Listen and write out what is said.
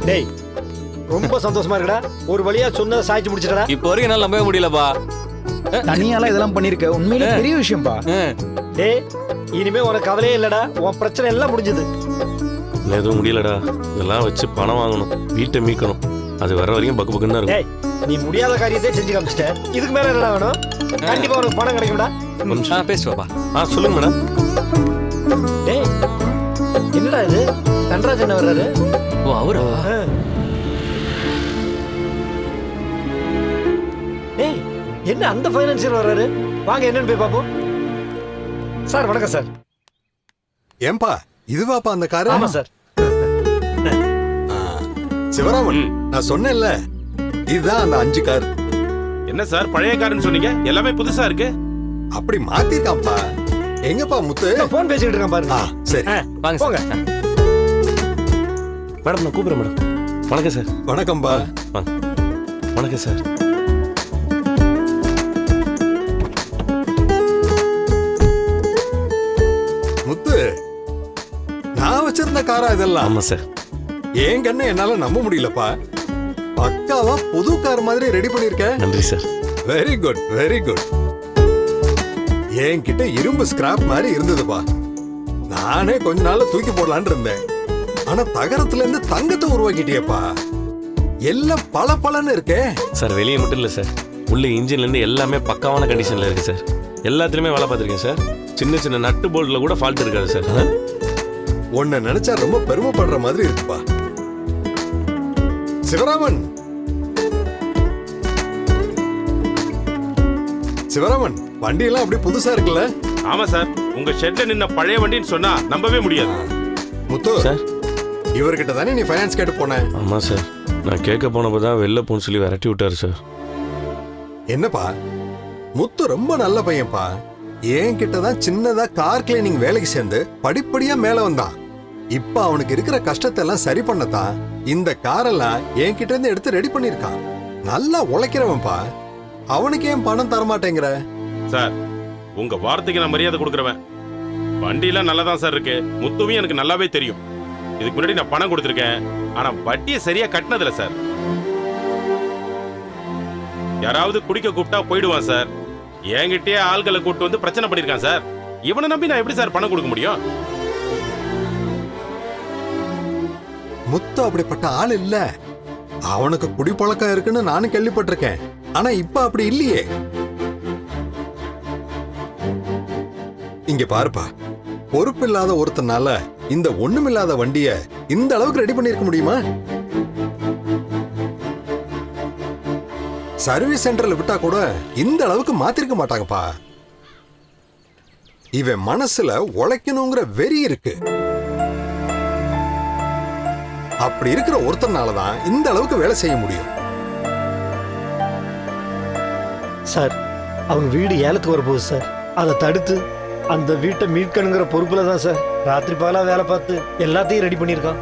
டேய் ரொம்ப சந்தோஷமா இருக்குடா. ஒரு வழியா சொன்னதை சாய்ச்சி முடிச்சிட்டடா. இப்போ வரைக்கும் என்னால நம்பவே முடியலப்பா. தனியாலாம் இதெல்லாம் பண்ணிருக்க, உண்மையிலே பெரிய விஷயம்ப்பா. டேய் இனிமே உனக்கு கவலையே இல்லடா. உன் பிரச்சனை எல்லாம் முடிஞ்சது. எதுவும் முடியலடா. இதெல்லாம் வச்சு பணம் வாங்கணும், வீட்டை மீட்கணும். அது வர வரைக்கும் பக்கு பக்குன்னு தான் இருக்கும். டேய் நீ முடியாத காரியத்தை செஞ்சு காமிச்சிட்ட. இதுக்கு மேல என்னடா வேணும்? கண்டிப்பா உனக்கு பணம் கிடைக்கும்டா. பேசுவாப்பா. சொல்லுங்க மேடம். டேய் என்னடா இது? தன்ராஜ் என்ன வர்றாரு? ஓ அவரா? டேய் என்ன அந்த ஃபைனான்சியர் வர்றாரு? வாங்க என்னன்னு போய் பாப்போம். சார் வணக்கம் சார். ஏன்பா இதுவாப்பா அந்த காரு? ஆமா சார். சிவராமன், நான் சொன்னேன்ல இதுதான் அந்த 5 கார். என்ன சார் பழைய காருன்னு சொன்னீங்க, எல்லாமே புதுசா இருக்கு. அப்படி மாத்திருக்காப்பா. எங்கப்பா முத்து? போன் பேசிட்டு இருக்கான் பாருங்க. சரி வாங்க போங்க. மேடம் நான் கூப்பிடுறேன் மேடம். வணக்கம் சார். வணக்கம்பா. வாங்க. வணக்கம் சார். முத்து, நான் வச்சிருந்த காரா இதெல்லாம்? ஆமா சார். ஏன் கண்ணு என்னால நம்ப முடியலப்பா. பக்காவா புது கார் மாதிரி ரெடி பண்ணிருக்க. நன்றி sir. Very good very good. என்கிட்ட இரும்பு ஸ்கிராப் மாதிரி இருந்ததுப்பா. நானே கொஞ்ச நாள்ல தூக்கி போடலான்னு இருந்தேன். ஆனா தகரத்துல இருந்து தங்கத்தை உருவாக்கிட்டியப்பா. எல்லாம் பல பலன்னு இருக்கே. சார் வெளியே மட்டும் இல்லை சார், உள்ள இன்ஜின்ல இருந்து எல்லாமே பக்காவான கண்டிஷன்ல இருக்கு சார். எல்லாத்துலயுமே வேலை பார்த்துருக்கேன் சார். சின்ன சின்ன நட்டு போல்ட்ல கூட ஃபால்ட் இருக்காது சார். உன்னை நினைச்சா ரொம்ப பெருமைப்படுற மாதிரி இருக்குப்பா. சிவராமன், சிவராமன், வண்டி எல்லாம் அப்படியே புதுசா இருக்குல்ல? ஆமா சார், உங்க ஷெட்ல நின்ன பழைய வண்டின்னு சொன்னா நம்பவே முடியாது. முத்து சார், இவர்கிட்ட தானே நீ ஃபைனான்ஸ் கேட்டு போன? ஆமா சார். நான் கேட்க போனப்பதான் வெளில போன்னு சொல்லி விரட்டி விட்டாரு சார். என்னப்பா, முத்து ரொம்ப நல்ல பையன்ப்பா. என்கிட்ட தான் சின்னதா கார் கிளீனிங் வேலைக்கு சேர்ந்து படிப்படியா மேல வந்தான். இப்ப அவனுக்கு இருக்கிற கஷ்டத்தை எல்லாம் சரி பண்ணத்தான் இந்த காரெல்லாம் என்கிட்ட இருந்து எடுத்து ரெடி பண்ணிருக்கான். நல்லா உழைக்கிறவன்பா. அவனுக்கு ஏன் பணம் தரமாட்டேங்கிற? சார் உங்க வார்த்தைக்கு நான் மரியாதை கொடுக்குறவன். வண்டியெல்லாம் நல்லதான் சார் இருக்கு. முத்துவும் எனக்கு நல்லாவே தெரியும். இதுக்கு முன்னாடி நான் பணம் கொடுத்துருக்கேன், ஆனா வட்டியை சரியா கட்டினதில்ல சார். யாராவது குடிக்க கூப்பிட்டா போயிடுவான் சார். என்கிட்டயே ஆள்களை கூப்பிட்டு வந்து பிரச்சனை பண்ணிருக்கான் சார். இவனை நம்பி நான் எப்படி சார் பணம் கொடுக்க முடியும்? முத்து அப்படிப்பட்ட ஆள் இல்ல. அவனுக்கு குடிப்பழக்கம் இருக்குன்னு நானும் கேள்விப்பட்டிருக்கேன். ஆனா இப்ப அப்படி இல்லையே. இங்க பாருப்பா, பொறுப்பில்லாத ஒருத்தனால இந்த ஒண்ணுமில்லாத வண்டிய இந்த அளவுக்கு ரெடி பண்ணிருக்க முடியுமா? சர்வீஸ் சென்டர்ல விட்டா கூட இந்த அளவுக்கு மாத்திருக்க மாட்டாங்கப்பா. இவன் மனசுல உழைக்கணுங்கிற வெறி இருக்கு. அப்படி இருக்கிற ஒருத்தனாலதான் இந்த அளவுக்கு வேலை செய்ய முடியும். சார் அவங்க வீடு ஏலத்துக்கு வரப்போகுது சார். அதை தடுத்து அந்த வீட்டை மீட்கணுங்கிற பொறுப்புல தான் சார் ராத்திரி பகலா வேலை பார்த்து எல்லாத்தையும் ரெடி பண்ணியிருக்கான்.